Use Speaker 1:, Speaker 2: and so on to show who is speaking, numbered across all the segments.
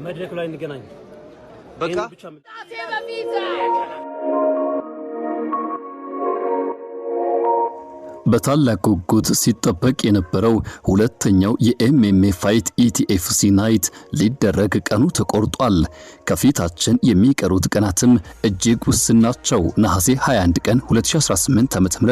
Speaker 1: መድረክ ላይ እንገናኝ
Speaker 2: በቃ
Speaker 3: በታላቅ ጉጉት ሲጠበቅ የነበረው ሁለተኛው የኤምኤምኤ ፋይት ኢቲኤፍሲ ናይት ሊደረግ ቀኑ ተቆርጧል። ከፊታችን የሚቀሩት ቀናትም እጅግ ውስን ናቸው። ነሐሴ 21 ቀን 2018 ዓ.ም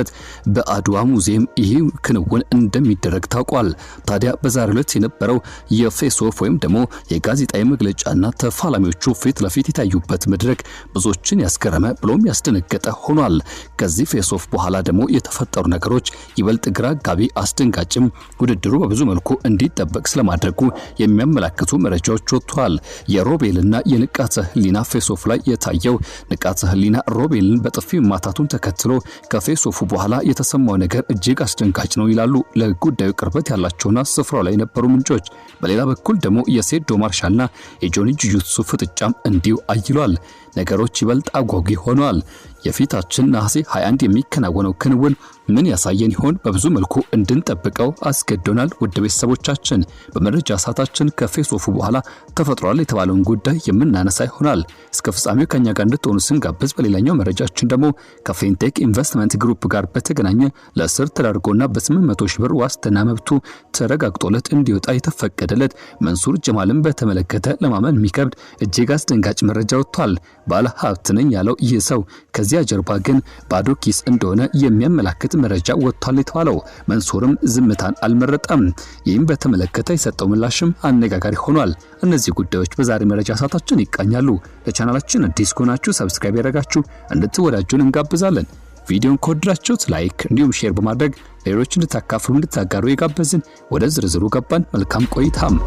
Speaker 3: በአድዋ ሙዚየም ይህ ክንውን እንደሚደረግ ታውቋል። ታዲያ በዛሬው ዕለት የነበረው የፌስ ኦፍ ወይም ደግሞ የጋዜጣዊ መግለጫና ተፋላሚዎቹ ፊት ለፊት የታዩበት መድረክ ብዙዎችን ያስገረመ ብሎም ያስደነገጠ ሆኗል። ከዚህ ፌስ ኦፍ በኋላ ደግሞ የተፈጠሩ ነገሮች ይበልጥ ግራ ጋቢ አስደንጋጭም ውድድሩ በብዙ መልኩ እንዲጠበቅ ስለማድረጉ የሚያመላክቱ መረጃዎች ወጥተዋል። የሮቤልና የንቃተ ህሊና ፌሶፍ ላይ የታየው ንቃተ ህሊና ሮቤልን በጥፊ ማታቱን ተከትሎ ከፌሶፉ በኋላ የተሰማው ነገር እጅግ አስደንጋጭ ነው ይላሉ ለጉዳዩ ቅርበት ያላቸውና ስፍራው ላይ የነበሩ ምንጮች። በሌላ በኩል ደግሞ የሴዶ ማርሻልና የጆኒ ጁጁትሱ ፍጥጫም እንዲሁ አይሏል። ነገሮች ይበልጥ አጓጊ ሆነዋል። የፊታችን ነሐሴ 21 የሚከናወነው ክንውን ምን ያሳየን ይሆን? በብዙ መልኩ እንድንጠብቀው አስገዶናል። ውድ ቤተሰቦቻችን በመረጃ ሰዓታችን ከፌሶፉ በኋላ ተፈጥሯል የተባለውን ጉዳይ የምናነሳ ይሆናል። እስከ ፍጻሜው ከኛ ጋር እንድትሆኑ ስንጋብዝ፣ በሌላኛው መረጃችን ደግሞ ከፊንቴክ ኢንቨስትመንት ግሩፕ ጋር በተገናኘ ለእስር ተዳርጎና በ800 ሺህ ብር ዋስትና መብቱ ተረጋግጦለት እንዲወጣ የተፈቀደለት መንሱር ጀማልን በተመለከተ ለማመን የሚከብድ እጅግ አስደንጋጭ መረጃ ወጥቷል። ባለ ሀብት ነኝ ያለው ይህ ሰው ከዚያ ጀርባ ግን ባዶ ኪስ እንደሆነ የሚያመላክት መረጃ ወጥቷል የተባለው መንሱርም ዝምታን አልመረጠም። ይህም በተመለከተ የሰጠው ምላሽም አነጋጋሪ ሆኗል። እነዚህ ጉዳዮች በዛሬ መረጃ ሰዓታችን ይቃኛሉ። ለቻናላችን አዲስ ከሆናችሁ ሰብስክራይብ ያደረጋችሁ እንድትወዳጁን እንጋብዛለን። ቪዲዮን ከወደዳችሁት ላይክ እንዲሁም ሼር በማድረግ ሌሎች እንድታካፍሉ እንድታጋሩ የጋበዝን። ወደ ዝርዝሩ ገባን። መልካም ቆይታም።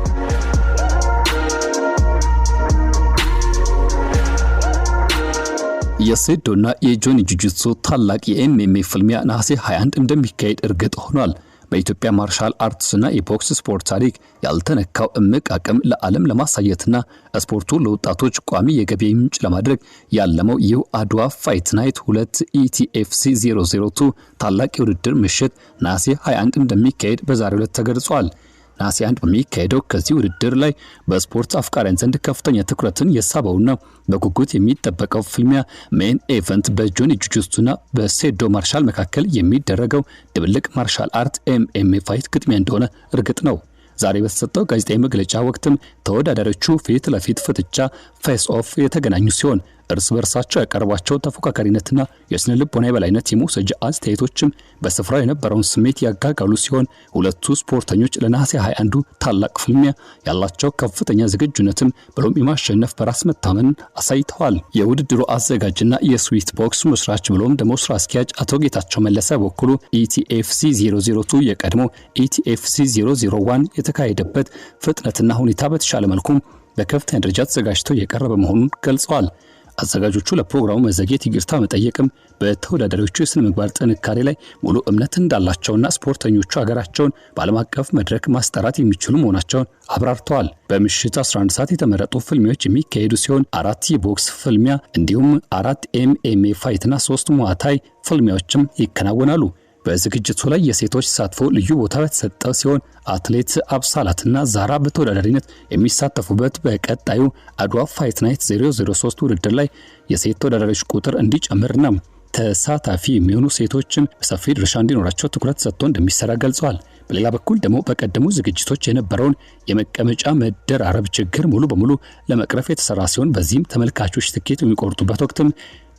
Speaker 3: የሴዶና የጆኒ ጁጁትሱ ታላቅ የኤምኤምኤ ፍልሚያ ነሐሴ 21 እንደሚካሄድ እርግጥ ሆኗል። በኢትዮጵያ ማርሻል አርትስና የቦክስ ስፖርት ታሪክ ያልተነካው እምቅ አቅም ለዓለም ለማሳየትና ስፖርቱ ለወጣቶች ቋሚ የገቢ ምንጭ ለማድረግ ያለመው ይህ አድዋ ፋይት ናይት 2 ኢቲኤፍሲ 002 ታላቅ የውድድር ምሽት ነሐሴ 21 እንደሚካሄድ በዛሬው ዕለት ተገልጿል። ነሐሴ 1 በሚካሄደው ከዚህ ውድድር ላይ በስፖርት አፍቃሪያን ዘንድ ከፍተኛ ትኩረትን የሳበውና በጉጉት የሚጠበቀው ፍልሚያ ሜን ኢቨንት በጆኒ ጁጁትሱና በሴዶ ማርሻል መካከል የሚደረገው ድብልቅ ማርሻል አርት ኤምኤምኤ ፋይት ግጥሚያ እንደሆነ እርግጥ ነው። ዛሬ በተሰጠው ጋዜጣዊ መግለጫ ወቅትም ተወዳዳሪዎቹ ፊት ለፊት ፍጥጫ ፌስ ኦፍ የተገናኙ ሲሆን እርስ በርሳቸው ያቀርቧቸው ተፎካካሪነትና የስነ ልቦና የበላይነት የመውሰጃ አስተያየቶችም በስፍራው የነበረውን ስሜት ያጋጋሉ ሲሆን ሁለቱ ስፖርተኞች ለነሐሴ 21 ታላቅ ፍልሚያ ያላቸው ከፍተኛ ዝግጁነትም ብሎም የማሸነፍ በራስ መታመን አሳይተዋል። የውድድሩ አዘጋጅና የስዊት ቦክስ መስራች ብሎም ደግሞ ስራ አስኪያጅ አቶ ጌታቸው መለሰ በኩሉ ኢቲኤፍሲ 002 የቀድሞ ኢቲኤፍሲ 001 የተካሄደበት ፍጥነትና ሁኔታ በተሻለ መልኩ በከፍተኛ ደረጃ ተዘጋጅቶ የቀረበ መሆኑን ገልጸዋል። አዘጋጆቹ ለፕሮግራሙ መዘግየት ይቅርታ መጠየቅም በተወዳዳሪዎቹ የስነ ምግባር ጥንካሬ ላይ ሙሉ እምነት እንዳላቸውና ስፖርተኞቹ ሀገራቸውን በዓለም አቀፍ መድረክ ማስጠራት የሚችሉ መሆናቸውን አብራርተዋል። በምሽት 11 ሰዓት የተመረጡ ፍልሚያዎች የሚካሄዱ ሲሆን 4 የቦክስ ፍልሚያ እንዲሁም 4 ኤምኤምኤ ፋይትና 3 ሙዋታይ ፍልሚያዎችም ይከናወናሉ። በዝግጅቱ ላይ የሴቶች ተሳትፎ ልዩ ቦታ የተሰጠ ሲሆን አትሌት አብሳላትና ዛራ በተወዳዳሪነት የሚሳተፉበት በቀጣዩ አድዋ ፋይት ናይት 003 ውድድር ላይ የሴት ተወዳዳሪዎች ቁጥር እንዲጨምርና ተሳታፊ የሚሆኑ ሴቶችን በሰፊ ድርሻ እንዲኖራቸው ትኩረት ሰጥቶ እንደሚሰራ ገልጸዋል። በሌላ በኩል ደግሞ በቀደሙ ዝግጅቶች የነበረውን የመቀመጫ መደራረብ ችግር ሙሉ በሙሉ ለመቅረፍ የተሰራ ሲሆን በዚህም ተመልካቾች ትኬት የሚቆርጡበት ወቅትም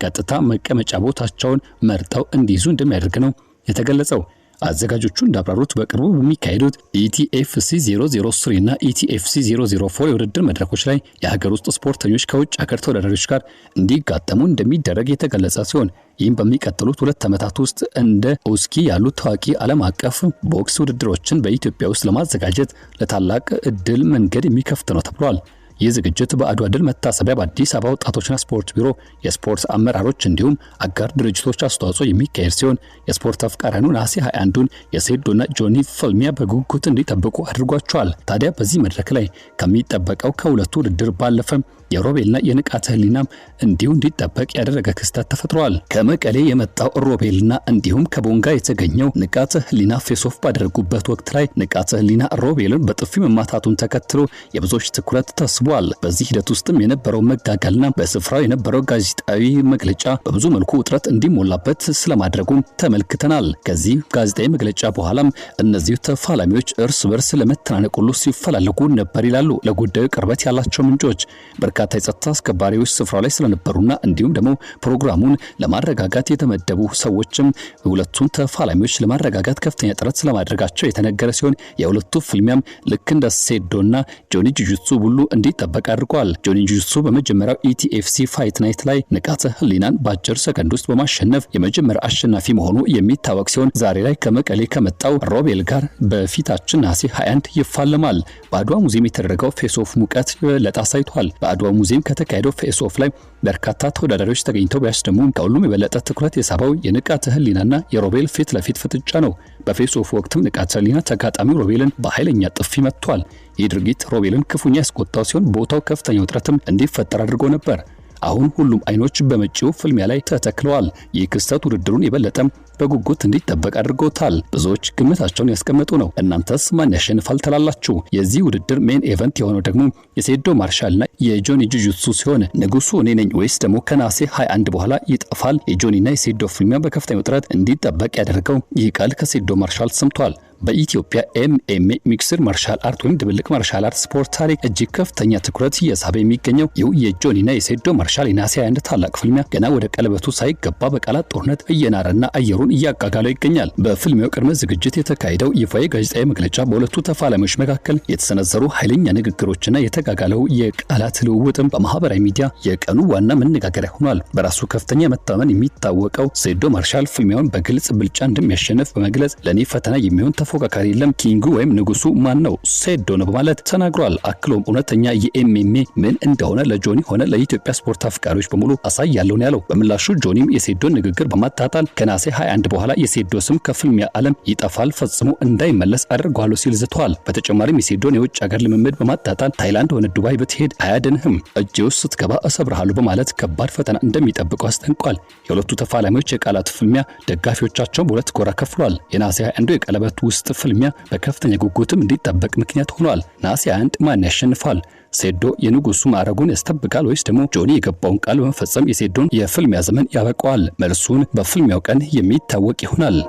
Speaker 3: ቀጥታ መቀመጫ ቦታቸውን መርጠው እንዲይዙ እንደሚያደርግ ነው የተገለጸው። አዘጋጆቹ እንዳብራሩት በቅርቡ በሚካሄዱት ኢቲኤፍሲ 003 እና ኢቲኤፍሲ 004 የውድድር መድረኮች ላይ የሀገር ውስጥ ስፖርተኞች ከውጭ ሀገር ተወዳዳሪዎች ጋር እንዲጋጠሙ እንደሚደረግ የተገለጸ ሲሆን ይህም በሚቀጥሉት 2 ዓመታት ውስጥ እንደ ኦስኪ ያሉ ታዋቂ ዓለም አቀፍ ቦክስ ውድድሮችን በኢትዮጵያ ውስጥ ለማዘጋጀት ለታላቅ እድል መንገድ የሚከፍት ነው ተብሏል። ይህ ዝግጅት በአድዋ ድል መታሰቢያ በአዲስ አበባ ወጣቶችና ስፖርት ቢሮ የስፖርት አመራሮች እንዲሁም አጋር ድርጅቶች አስተዋጽኦ የሚካሄድ ሲሆን የስፖርት አፍቃሪያኑ ነሐሴ 21ን የሴዶና ጆኒ ፍልሚያ በጉጉት እንዲጠብቁ አድርጓቸዋል። ታዲያ በዚህ መድረክ ላይ ከሚጠበቀው ከሁለቱ ውድድር ባለፈ የሮቤልና የንቃተ ህሊናም እንዲሁ እንዲጠበቅ ያደረገ ክስተት ተፈጥሯል። ከመቀሌ የመጣው ሮቤልና እንዲሁም ከቦንጋ የተገኘው ንቃተ ህሊና ፌሶፍ ባደረጉበት ወቅት ላይ ንቃተ ህሊና ሮቤልን በጥፊ መማታቱን ተከትሎ የብዙዎች ትኩረት ተስቧል። በዚህ ሂደት ውስጥም የነበረው መጋጋልና በስፍራው የነበረው ጋዜጣዊ መግለጫ በብዙ መልኩ ውጥረት እንዲሞላበት ስለማድረጉም ተመልክተናል። ከዚህ ጋዜጣዊ መግለጫ በኋላም እነዚህ ተፋላሚዎች እርስ በርስ ለመተናነቅ ሁሉ ሲፈላለጉ ነበር ይላሉ ለጉዳዩ ቅርበት ያላቸው ምንጮች። በርካታ የጸጥታ አስከባሪዎች ስፍራው ላይ ስለነበሩና እንዲሁም ደግሞ ፕሮግራሙን ለማረጋጋት የተመደቡ ሰዎችም ሁለቱን ተፋላሚዎች ለማረጋጋት ከፍተኛ ጥረት ስለማድረጋቸው የተነገረ ሲሆን የሁለቱ ፍልሚያም ልክ እንደ ሴዶና ጆኒ ጁጁትሱ ሁሉ እንዲጠበቅ አድርጓል። ጆኒ ጁጁትሱ በመጀመሪያው ኢቲኤፍሲ ፋይት ናይት ላይ ንቃተ ህሊናን በአጭር ሰከንድ ውስጥ በማሸነፍ የመጀመሪያ አሸናፊ መሆኑ የሚታወቅ ሲሆን ዛሬ ላይ ከመቀሌ ከመጣው ሮቤል ጋር በፊታችን ነሐሴ 21 ይፋለማል። በአድዋ ሙዚየም የተደረገው ፌስ ኦፍ ሙቀት ለጣ ሳይቷል። በአድዋ ሙዚየም ከተካሄደው ፌስ ኦፍ ላይ በርካታ ተወዳዳሪዎች ተገኝተው ቢያስደሙም ከሁሉም የበለጠ ትኩረት የሳበው የንቃተ ህሊናና የሮቤል ፊት ለፊት ፍጥጫ ነው። በፌስ ኦፍ ወቅትም ንቃተ ህሊና ተጋጣሚው ሮቤልን በኃይለኛ ጥፊ መጥቷል። ይህ ድርጊት ሮቤልን ክፉኛ ያስቆጣው ሲሆን ቦታው ከፍተኛ ውጥረትም እንዲፈጠር አድርጎ ነበር። አሁን ሁሉም አይኖች በመጪው ፍልሚያ ላይ ተተክለዋል። ይህ ክስተት ውድድሩን የበለጠም በጉጉት እንዲጠበቅ አድርጎታል። ብዙዎች ግምታቸውን ያስቀመጡ ነው። እናንተስ ማን ያሸንፋል ትላላችሁ? የዚህ ውድድር ሜን ኢቨንት የሆነው ደግሞ የሴዶ ማርሻልና የጆኒ ጁጁትሱ ሲሆን ንጉሱ እኔ ነኝ ወይስ ደግሞ ከነሐሴ 21 በኋላ ይጠፋል? የጆኒና የሴዶ ፍልሚያ በከፍተኛ ውጥረት እንዲጠበቅ ያደረገው ይህ ቃል ከሴዶ ማርሻል ሰምቷል። በኢትዮጵያ ኤምኤምኤ ሚክስድ ማርሻል አርት ወይም ድብልቅ ማርሻል አርት ስፖርት ታሪክ እጅግ ከፍተኛ ትኩረት እየሳበ የሚገኘው ይህ የጆኒና የሴዶ ማርሻል የነሐሴ 21 ታላቅ ፍልሚያ ገና ወደ ቀለበቱ ሳይገባ በቃላት ጦርነት እየናረና አየሩን እያጋጋለው ይገኛል። በፍልሚያው ቅድመ ዝግጅት የተካሄደው ይፋዊ ጋዜጣዊ መግለጫ በሁለቱ ተፋላሚዎች መካከል የተሰነዘሩ ኃይለኛ ንግግሮችና የተጋጋለው የቃላት ልውውጥም በማህበራዊ ሚዲያ የቀኑ ዋና መነጋገሪያ ሆኗል። በራሱ ከፍተኛ መተማመን የሚታወቀው ሴዶ ማርሻል ፍልሚያውን በግልጽ ብልጫ እንደሚያሸንፍ በመግለጽ ለኔ ፈተና የሚሆን ተፎካካሪ የለም፣ ኪንጉ ወይም ንጉሱ ማን ነው? ሴዶ ነው በማለት ተናግሯል። አክሎም እውነተኛ የኤምኤምኤ ምን እንደሆነ ለጆኒ ሆነ ለኢትዮጵያ ስፖርት አፍቃሪዎች በሙሉ አሳያለሁ ነው ያለው። በምላሹ ጆኒም የሴዶን ንግግር በማጣጣል ከነሐሴ 21 በኋላ የሴዶ ስም ከፍልሚያ ዓለም ይጠፋል፣ ፈጽሞ እንዳይመለስ አድርጓለሁ ሲል ዝተዋል። በተጨማሪም የሴዶን የውጭ ሀገር ልምምድ በማጣጣል ታይላንድ ሆነ ዱባይ ብትሄድ አያድንህም፣ እጄ ውስጥ ስትገባ እሰብርሃለሁ በማለት ከባድ ፈተና እንደሚጠብቀው አስጠንቋል። የሁለቱ ተፋላሚዎች የቃላት ፍልሚያ ደጋፊዎቻቸውን በሁለት ጎራ ከፍሏል። የነሐሴ 21 የቀለበት ውስጥ ፍልሚያ በከፍተኛ ጉጉትም እንዲጠበቅ ምክንያት ሆኗል። ነሐሴ 21 ማን ያሸንፋል? ሴዶ የንጉሱ ማዕረጉን ያስጠብቃል ወይስ ደግሞ ጆኒ የገባውን ቃል በመፈጸም የሴዶን የፍልሚያ ዘመን ያበቀዋል? መልሱን በፍልሚያው ቀን የሚታወቅ ይሆናል።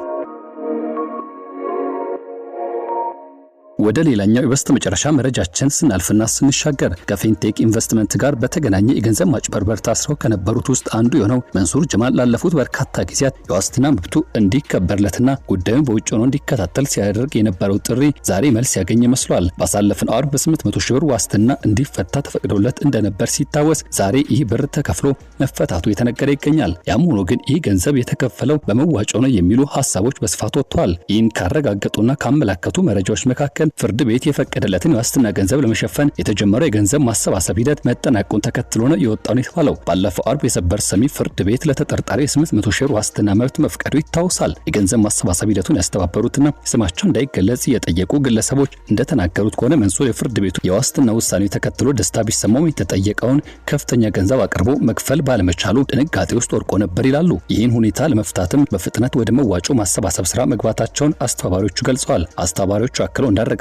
Speaker 3: ወደ ሌላኛው የበስተመጨረሻ መረጃችን ስናልፍና ስንሻገር ከፊንቴክ ኢንቨስትመንት ጋር በተገናኘ የገንዘብ ማጭበርበር ታስረው ከነበሩት ውስጥ አንዱ የሆነው መንሱር ጀማል ላለፉት በርካታ ጊዜያት የዋስትና መብቱ እንዲከበርለትና ጉዳዩን በውጭ ሆኖ እንዲከታተል ሲያደርግ የነበረው ጥሪ ዛሬ መልስ ያገኘ መስሏል። ባሳለፍነው ዓርብ በ800 ሺህ ብር ዋስትና እንዲፈታ ተፈቅዶለት እንደነበር ሲታወስ ዛሬ ይህ ብር ተከፍሎ መፈታቱ የተነገረ ይገኛል። ያም ሆኖ ግን ይህ ገንዘብ የተከፈለው በመዋጮ ነው የሚሉ ሐሳቦች በስፋት ወጥተዋል። ይህን ካረጋገጡና ካመላከቱ መረጃዎች መካከል ፍርድ ቤት የፈቀደለትን የዋስትና ገንዘብ ለመሸፈን የተጀመረው የገንዘብ ማሰባሰብ ሂደት መጠናቀቁን ተከትሎ ነው የወጣው የተባለው። ባለፈው ዓርብ የሰበር ሰሚ ፍርድ ቤት ለተጠርጣሪ 800 ሺህ ዋስትና መብት መፍቀዱ ይታወሳል። የገንዘብ ማሰባሰብ ሂደቱን ያስተባበሩትና ስማቸው እንዳይገለጽ የጠየቁ ግለሰቦች እንደተናገሩት ከሆነ መንሱር የፍርድ ቤቱ የዋስትና ውሳኔ ተከትሎ ደስታ ቢሰማው የተጠየቀውን ከፍተኛ ገንዘብ አቅርቦ መክፈል ባለመቻሉ ድንጋጤ ውስጥ ወድቆ ነበር ይላሉ። ይህን ሁኔታ ለመፍታትም በፍጥነት ወደ መዋጮ ማሰባሰብ ስራ መግባታቸውን አስተባባሪዎቹ ገልጸዋል። አስተባባሪዎቹ አክለው እንዳረጋገጡት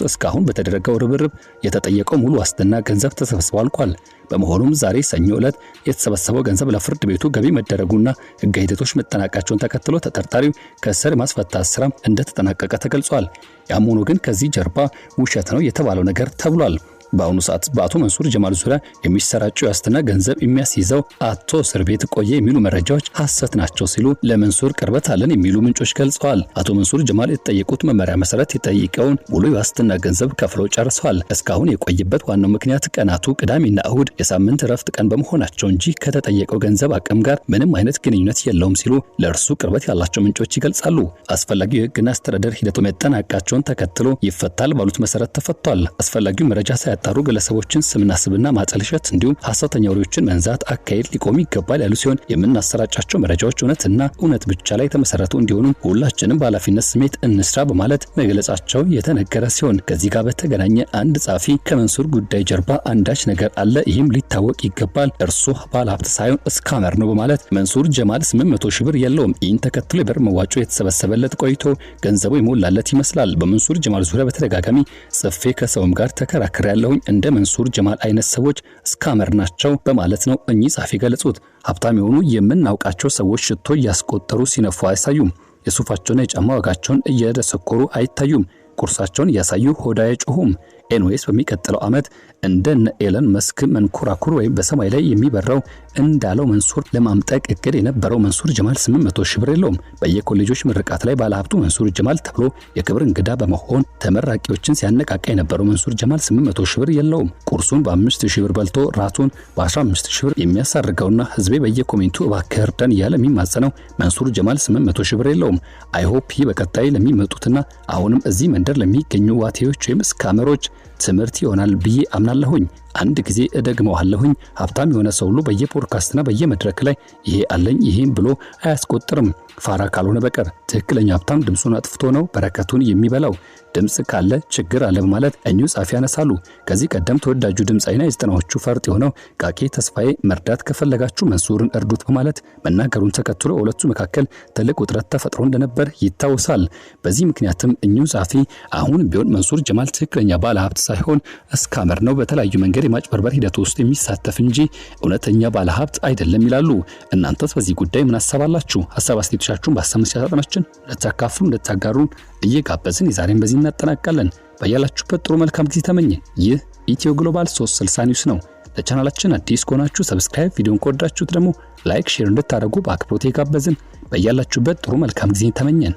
Speaker 3: እስካሁን በተደረገው ርብርብ የተጠየቀው ሙሉ ዋስትና ገንዘብ ተሰብስቦ አልቋል። በመሆኑም ዛሬ ሰኞ ዕለት የተሰበሰበው ገንዘብ ለፍርድ ቤቱ ገቢ መደረጉና ሕጋዊ ሂደቶች መጠናቀቃቸውን ተከትሎ ተጠርጣሪው ከእስር ማስፈታት ስራ እንደተጠናቀቀ ተገልጿል። ያም ሆኖ ግን ከዚህ ጀርባ ውሸት ነው የተባለው ነገር ተብሏል። በአሁኑ ሰዓት በአቶ መንሱር ጀማል ዙሪያ የሚሰራጩ የዋስትና ገንዘብ የሚያስይዘው አቶ እስር ቤት ቆየ የሚሉ መረጃዎች ሐሰት ናቸው ሲሉ ለመንሱር ቅርበት አለን የሚሉ ምንጮች ገልጸዋል። አቶ መንሱር ጀማል የተጠየቁት መመሪያ መሰረት የጠየቀውን ሙሉ የዋስትና ገንዘብ ከፍለው ጨርሰዋል። እስካሁን የቆየበት ዋናው ምክንያት ቀናቱ ቅዳሜና እሁድ የሳምንት ረፍት ቀን በመሆናቸው እንጂ ከተጠየቀው ገንዘብ አቅም ጋር ምንም አይነት ግንኙነት የለውም ሲሉ ለእርሱ ቅርበት ያላቸው ምንጮች ይገልጻሉ። አስፈላጊው የሕግና አስተዳደር ሂደቱ መጠናቀቃቸውን ተከትሎ ይፈታል ባሉት መሰረት ተፈቷል። አስፈላጊው መረጃ ያጣሩ ግለሰቦችን ስምና ስብና ማጠልሸት እንዲሁም ሐሰተኛ ወሬዎችን መንዛት አካሄድ ሊቆም ይገባል ያሉ ሲሆን የምናሰራጫቸው መረጃዎች እውነት ብቻ ላይ ተመሰረቱ እንዲሆኑ ሁላችንም በኃላፊነት ስሜት እንስራ በማለት መግለጻቸው የተነገረ ሲሆን ከዚህ ጋር በተገናኘ አንድ ጻፊ ከመንሱር ጉዳይ ጀርባ አንዳች ነገር አለ፣ ይህም ሊታወቅ ይገባል፣ እርሱ ባለሀብት ሳይሆን ስካመር ነው በማለት መንሱር ጀማል 800 ሺህ ብር የለውም። ይህን ተከትሎ የብር መዋጮ የተሰበሰበለት ቆይቶ ገንዘቡ ይሞላለት ይመስላል። በመንሱር ጀማል ዙሪያ በተደጋጋሚ ጽፌ ከሰውም ጋር ተከራክሬ ያለሁኝ እንደ መንሱር ጀማል አይነት ሰዎች ስካመር ናቸው በማለት ነው እኚህ ጻፊ ገለጹት። ሀብታም የሆኑ የምናውቃቸው ሰዎች ሽቶ እያስቆጠሩ ሲነፉ አይሳዩም። የሱፋቸውና የጫማ ዋጋቸውን እየደሰኮሩ አይታዩም። ቁርሳቸውን እያሳዩ ሆዳ አይጮሁም። ኤንዌስ በሚቀጥለው ዓመት እንደነ ኤለን መስክ መንኮራኩር ወይም በሰማይ ላይ የሚበራው እንዳለው መንሱር ለማምጠቅ እቅድ የነበረው መንሱር ጀማል 800 ሺህ ብር የለውም። በየኮሌጆች ምርቃት ላይ ባለሀብቱ መንሱር ጀማል ተብሎ የክብር እንግዳ በመሆን ተመራቂዎችን ሲያነቃቃ የነበረው መንሱር ጀማል 800 ሺህ ብር የለውም። ቁርሱን በ5000 ብር በልቶ ራቱን በ15000 ብር የሚያሳርገውና ህዝቤ በየኮሜንቱ እባክህ እርዳን እያለ የሚማጸነው መንሱር ጀማል 800 ሺህ ብር የለውም። አይሆፕ ይህ በቀጣይ ለሚመጡትና አሁንም እዚህ መንደር ለሚገኙ ዋቴዎች ወይም ስካመሮች ትምህርት ይሆናል ብዬ አምናለሁኝ። አንድ ጊዜ እደግመዋለሁኝ። ሀብታም የሆነ ሰው ሁሉ በየፖድካስትና በየመድረክ ላይ ይሄ አለኝ ይሄን ብሎ አያስቆጥርም ፋራ ካልሆነ በቀር። ትክክለኛ ሀብታም ድምፁን አጥፍቶ ነው በረከቱን የሚበላው። ድምጽ ካለ ችግር አለ በማለት እኚሁ ጻፊ ያነሳሉ። ከዚህ ቀደም ተወዳጁ ድምጻዊና የዘጠናዎቹ ፈርጥ የሆነው ቃቂ ተስፋዬ መርዳት ከፈለጋችሁ መንሱርን እርዱት በማለት መናገሩን ተከትሎ ሁለቱ መካከል ትልቅ ውጥረት ተፈጥሮ እንደነበር ይታወሳል። በዚህ ምክንያትም እኚሁ ጻፊ አሁን ቢሆን መንሱር ጀማል ትክክለኛ ባለሀብት ሳይሆን ስካመር ነው፣ በተለያዩ መንገድ የማጭበርበር ሂደት ውስጥ የሚሳተፍ እንጂ እውነተኛ ባለሀብት አይደለም ይላሉ። እናንተስ በዚህ ጉዳይ ምን ሐሳባላችሁ? ሐሳብ አስተያየቶቻችሁን በ5 ሳጥናችን ልታካፍሉ ልታጋሩን እየጋበዝን የዛሬን በዚህ እናጠናቅቃለን። በያላችሁበት ጥሩ መልካም ጊዜ ተመኘን። ይህ ኢትዮ ግሎባል 360 ኒውስ ነው። ለቻናላችን አዲስ ከሆናችሁ ሰብስክራይብ፣ ቪዲዮን ከወደዳችሁት ደግሞ ላይክ፣ ሼር እንድታደርጉ በአክብሮት የጋበዝን። በያላችሁበት ጥሩ መልካም ጊዜ ተመኘን።